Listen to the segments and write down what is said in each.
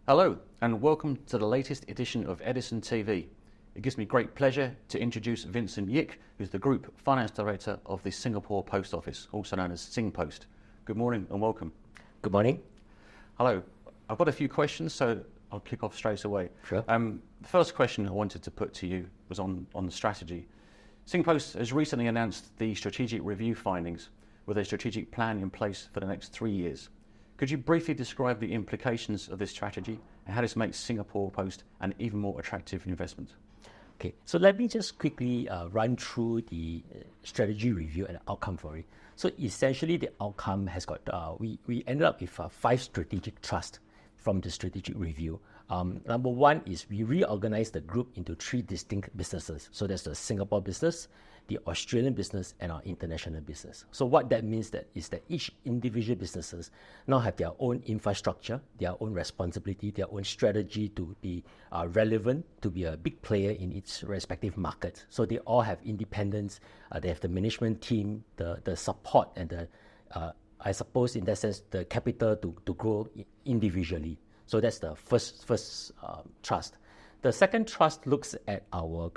Hello, and welcome to the latest edition of Edison TV. It gives me great pleasure to introduce Vincent Yik, who's the Group Finance Director of the Singapore Post Office, also known as SingPost. Good morning and welcome. Good morning. Hello. I've got a few questions, so I'll kick off straight away. Sure. The first question I wanted to put to you was on the strategy. SingPost has recently announced the strategic review findings with a strategic plan in place for the next 3 years. Could you briefly describe the implications of this strategy and how this makes Singapore Post an even more attractive investment? Okay, so let me just quickly run through the strategy review and outcome for it. So essentially, the outcome has got, we ended up with 5 strategic thrusts from the strategic review. Number one is we reorganized the group into 3 distinct businesses. So there's the Singapore business, the Australian business, and our international business. So what that means is that each individual businesses now have their own infrastructure, their own responsibility, their own strategy to be relevant, to be a big player in its respective market. So they all have independence, they have the management team, the support, and the, I suppose in that sense, the capital to grow individually. So that's the first trust. The second trust looks at our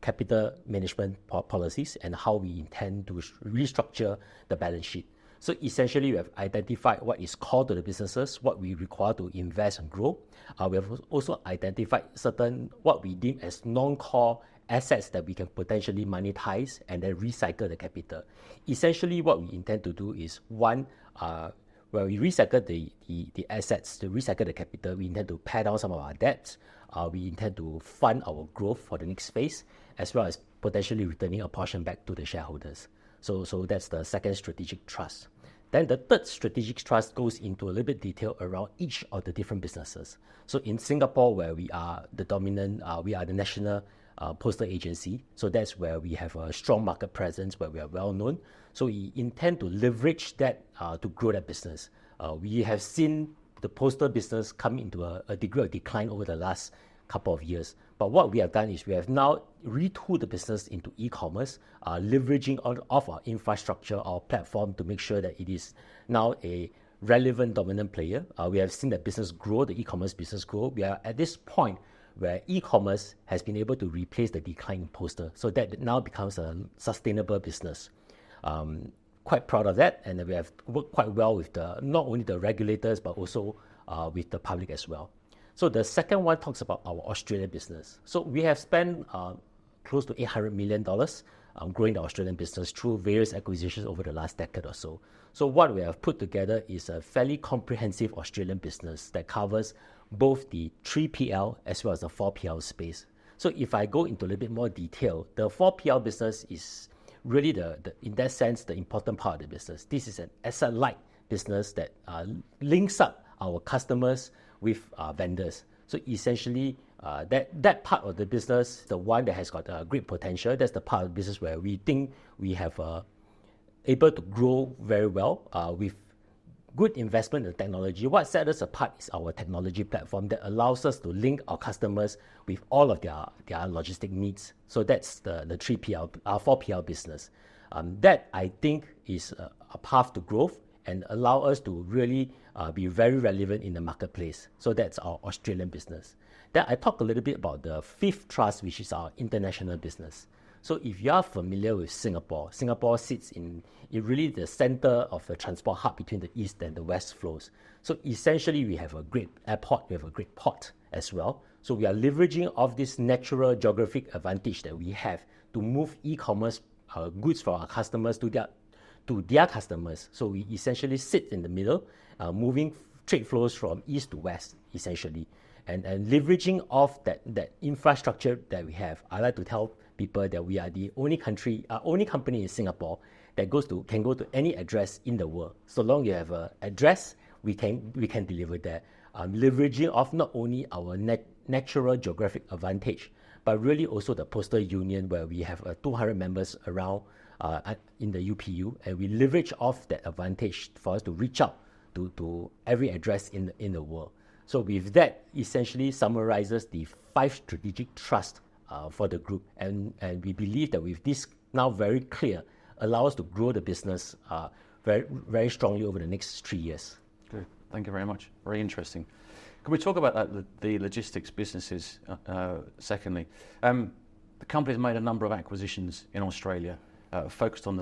capital management policies and how we intend to restructure the balance sheet. So essentially, we have identified what is core to the businesses, what we require to invest and grow. We have also identified certain what we deem as non-core assets that we can potentially monetize and then recycle the capital. Essentially, what we intend to do is one, where we recycle the assets, to recycle the capital, we intend to pay down some of our debts. We intend to fund our growth for the next phase, as well as potentially returning a portion back to the shareholders. So that's the second strategic trust. Then the third strategic trust goes into a little bit detail around each of the different businesses. So in Singapore, where we are the dominant, we are the national postal agency. So that's where we have a strong market presence, where we are well known. So we intend to leverage that to grow that business. We have seen the postal business come into a degree of decline over the last couple of years. But what we have done is we have now retooled the business into e-commerce, leveraging off our infrastructure, our platform, to make sure that it is now a relevant dominant player. We have seen the business grow, the e-commerce business grow. We are at this point where e-commerce has been able to replace the decline in postal. So that now becomes a sustainable business. Quite proud of that, and we have worked quite well with not only the regulators but also with the public as well. So the second one talks about our Australian business. So we have spent close to $800 million growing the Australian business through various acquisitions over the last decade or so. So what we have put together is a fairly comprehensive Australian business that covers both the 3PL as well as the 4PL space. So if I go into a little bit more detail, the 4PL business is really in that sense, the important part of the business. This is an asset-light business that links up our customers with vendors. So essentially, that part of the business, the one that has got great potential, that's the part of the business where we think we have able to grow very well with good investment in technology. What sets us apart is our technology platform that allows us to link our customers with all of their logistic needs. So that's the 3PL, 4PL business. That I think is a path to growth and allow us to really be very relevant in the marketplace. So that's our Australian business. Then I talk a little bit about the fifth trust, which is our international business. So if you are familiar with Singapore, Singapore sits in really the center of the transport hub between the east and the west flows. So essentially, we have a great airport, we have a great port as well. So we are leveraging off this natural geographic advantage that we have to move e-commerce goods for our customers to their customers. So we essentially sit in the middle, moving trade flows from east to west, essentially. And leveraging off that infrastructure that we have, I like to tell people that we are the only company in Singapore that can go to any address in the world. So long you have an address, we can deliver that. Leveraging off not only our natural geographic advantage, but really also the postal union, where we have 200 members around in the UPU, and we leverage off that advantage for us to reach out to every address in the world. So with that, essentially summarizes the 5 strategic trusts for the group, and we believe that with this now very clear allow us to grow the business very, very strongly over the next 3 years. Good. Thank you very much. Very interesting. Can we talk about that, the logistics businesses, secondly? The company has made a number of acquisitions in Australia, focused on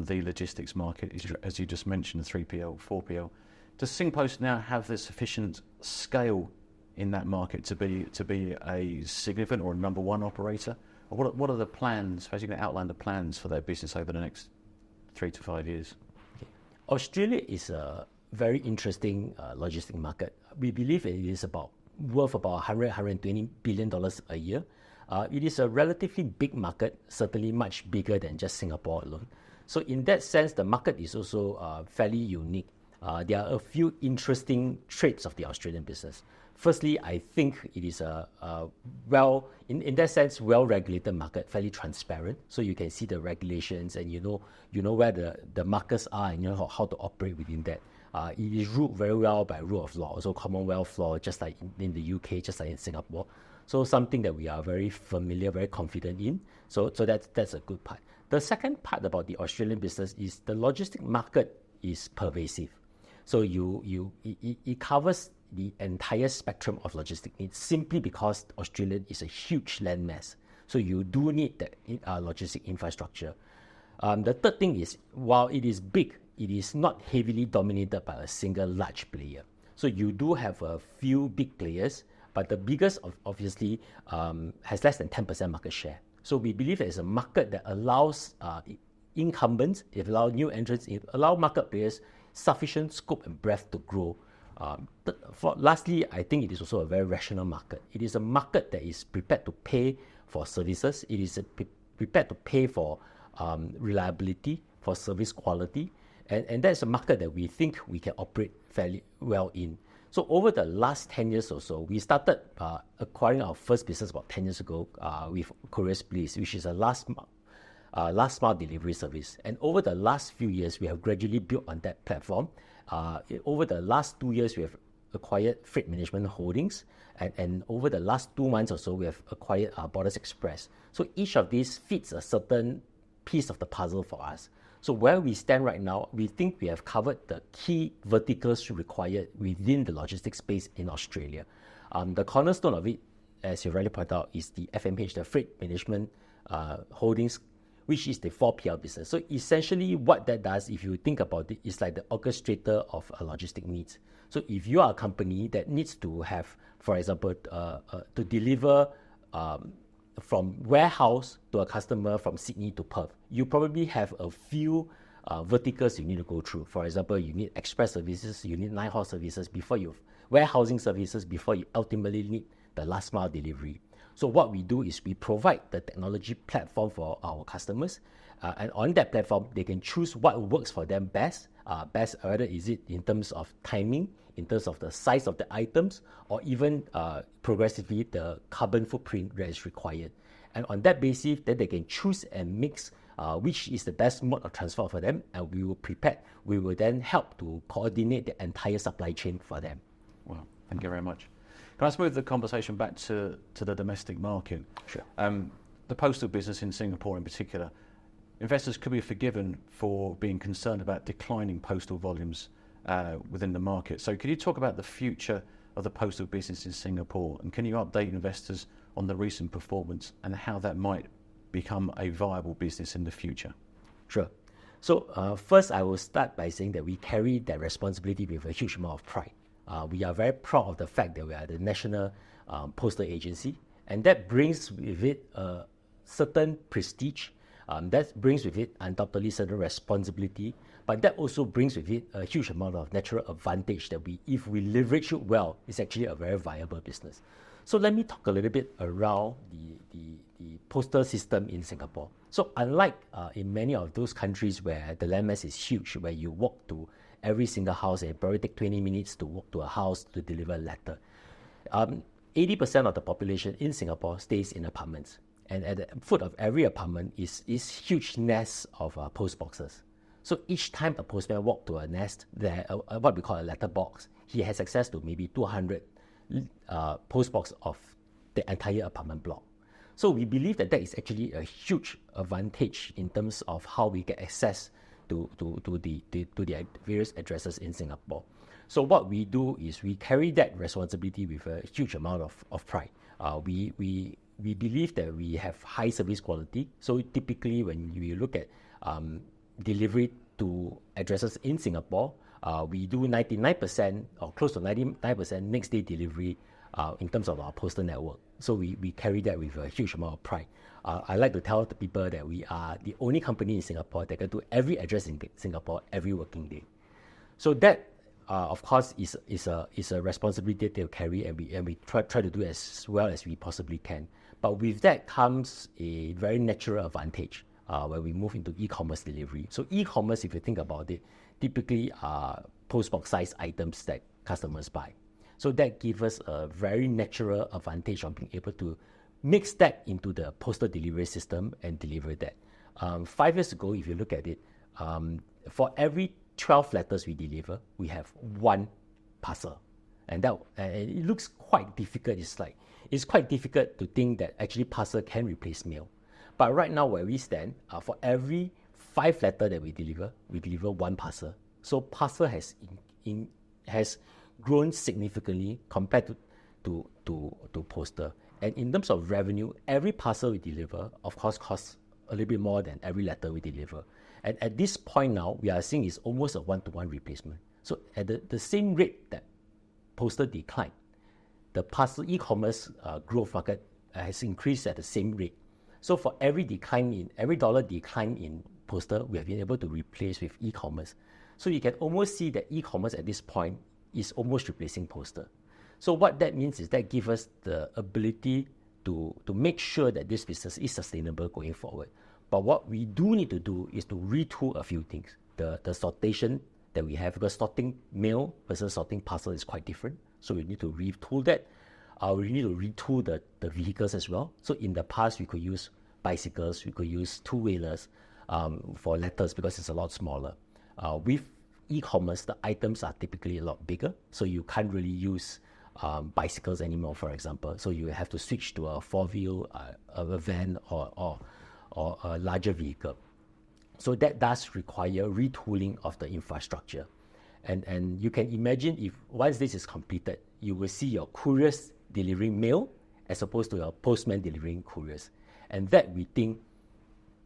the logistics market, as you just mentioned, the 3PL, 4PL. Does Singpost now have the sufficient scale in that market to be a significant or a number one operator? Or what are the plans? How are you going to outline the plans for their business over the next 3 to 5 years? Okay. Australia is a very interesting logistic market. We believe it is worth about $120 billion a year. It is a relatively big market, certainly much bigger than just Singapore alone. So in that sense, the market is also fairly unique. There are a few interesting traits of the Australian business. Firstly, I think it is a in that sense, well-regulated market, fairly transparent. So you can see the regulations and you know where the markets are and you know how to operate within that. It is ruled very well by rule of law, also Commonwealth law, just like in the UK, just like in Singapore. So something that we are very familiar, very confident in. So that's a good part. The second part about the Australian business is the logistic market is pervasive. So it covers the entire spectrum of logistic needs simply because Australia is a huge landmass. So you do need the logistic infrastructure. The third thing is, while it is big, it is not heavily dominated by a single large player. So you do have a few big players, but the biggest obviously has less than 10% market share. So we believe it's a market that allows incumbents, it allows new entrants, it allows market players sufficient scope and breadth to grow. Lastly, I think it is also a very rational market. It is a market that is prepared to pay for services. It is prepared to pay for reliability, for service quality. And that's a market that we think we can operate fairly well in. So over the last 10 years or so, we started acquiring our first business about 10 years ago with Courier, which is a last mile delivery service. And over the last few years, we have gradually built on that platform. Over the last 2 years, we have acquired Freight Management Holdings. And over the last 2 months or so, we have acquired Borders Express. So each of these fits a certain piece of the puzzle for us. So where we stand right now, we think we have covered the key verticals required within the logistics space in Australia. The cornerstone of it, as you rightly pointed out, is the FMH, the Freight Management Holdings, which is the 4PL business. So essentially what that does, if you think about it, is like the orchestrator of logistic needs. So if you are a company that needs to have, for example, to deliver from warehouse to a customer from Sydney to Perth, you probably have a few verticals you need to go through. For example, you need express services, you need line haul services warehousing services before you ultimately need the last mile delivery. So what we do is we provide the technology platform for our customers, and on that platform, they can choose what works for them best, whether is it in terms of timing, in terms of the size of the items, or even progressively the carbon footprint that is required. And on that basis, then they can choose and mix which is the best mode of transport for them, and we will then help to coordinate the entire supply chain for them. Well, thank you very much. Can I move the conversation back to the domestic market? Sure. The postal business in Singapore in particular, investors could be forgiven for being concerned about declining postal volumes within the market. So could you talk about the future of the postal business in Singapore, and can you update investors on the recent performance and how that might become a viable business in the future? Sure. So first I will start by saying that we carry that responsibility with a huge amount of pride. We are very proud of the fact that we are the national postal agency, and that brings with it a certain prestige. That brings with it undoubtedly certain responsibility, but that also brings with it a huge amount of natural advantage that if we leverage it well, it's actually a very viable business. So let me talk a little bit around the postal system in Singapore. So unlike in many of those countries where the landmass is huge, where you walk to every single house and it probably take 20 minutes to walk to a house to deliver a letter, 80% of the population in Singapore stays in apartments. And at the foot of every apartment is huge nests of post boxes. So each time a postman walks to a nest, there, what we call a letter box, he has access to maybe 200 post box of the entire apartment block. So we believe that that is actually a huge advantage in terms of how we get access to the various addresses in Singapore. So what we do is we carry that responsibility with a huge amount of pride. We believe that we have high service quality. So typically when we look at delivery to addresses in Singapore, we do 99% or close to 99% next day delivery in terms of our postal network. So we carry that with a huge amount of pride. I like to tell the people that we are the only company in Singapore that can do every address in Singapore every working day. So that, of course, is a responsibility to carry, and we try to do as well as we possibly can. But with that comes a very natural advantage when we move into e-commerce delivery. So e-commerce, if you think about it, typically are postbox size items that customers buy. So that gives us a very natural advantage on being able to mix that into the postal delivery system and deliver that. 5 years ago, if you look at it, for every 12 letters we deliver, we have one parcel. And it looks quite difficult. It's quite difficult to think that actually parcel can replace mail. But right now where we stand, for every 5 letters that we deliver one parcel. So parcel has grown significantly compared to postal. And in terms of revenue, every parcel we deliver, of course, costs a little bit more than every letter we deliver. And at this point now, we are seeing it's almost a one-to-one replacement. So at the same rate that postal decline, the parcel e-commerce growth market has increased at the same rate. So for every dollar decline in postal, we have been able to replace with e-commerce. So you can almost see that e-commerce at this point is almost replacing postal. So what that means is that gives us the ability to make sure that this business is sustainable going forward. But what we do need to do is to retool a few things. The sortation that we have, because sorting mail versus sorting parcel is quite different. So we need to retool that. We need to retool the vehicles as well. So in the past, we could use bicycles, we could use two-wheelers for letters because it's a lot smaller. With e-commerce, the items are typically a lot bigger, so you can't really use bicycles anymore, for example. So you have to switch to a four-wheel, a van, or a larger vehicle. So that does require retooling of the infrastructure. And you can imagine if once this is completed, you will see your couriers delivering mail as opposed to your postman delivering couriers. And that we think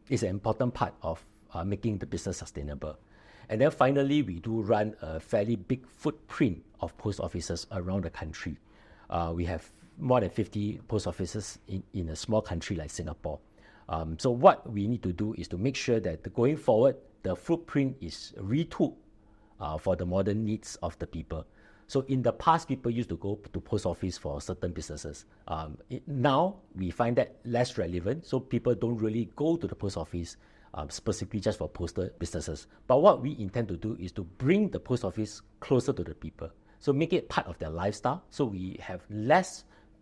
is an important part of making the business sustainable. And then finally, we do run a fairly big footprint of post offices around the country. We have more than 50 post offices in a small country like Singapore. So what we need to do is to make sure that going forward, the footprint is retooled for the modern needs of the people. So in the past, people used to go to post office for certain businesses. Now, we find that less relevant, so people don't really go to the post office specifically just for postal businesses. But what we intend to do is to bring the post office closer to the people. So make it part of their lifestyle. So we have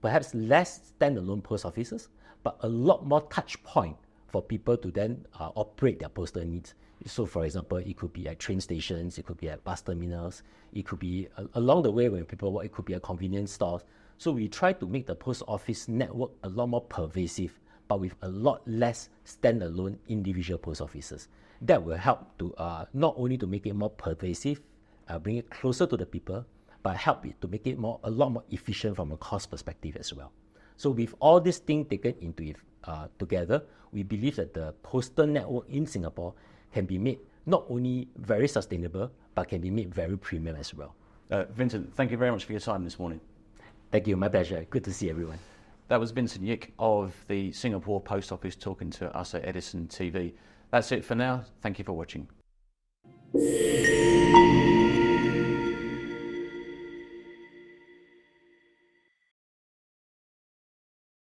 perhaps less standalone post offices, but a lot more touch point for people to then operate their postal needs. So for example, it could be at train stations, it could be at bus terminals, it could be along the way when people work, it could be at convenience stores. So we try to make the post office network a lot more pervasive, but with a lot less standalone individual post offices. That will help to not only to make it more pervasive, bring it closer to the people, but help it to make it a lot more efficient from a cost perspective as well. So with all these things taken into together, we believe that the postal network in Singapore can be made not only very sustainable, but can be made very premium as well. Vincent, thank you very much for your time this morning. Thank you, my pleasure. Good to see everyone. That was Vincent Yik of the Singapore Post Office talking to us at Edison TV. That's it for now. Thank you for watching.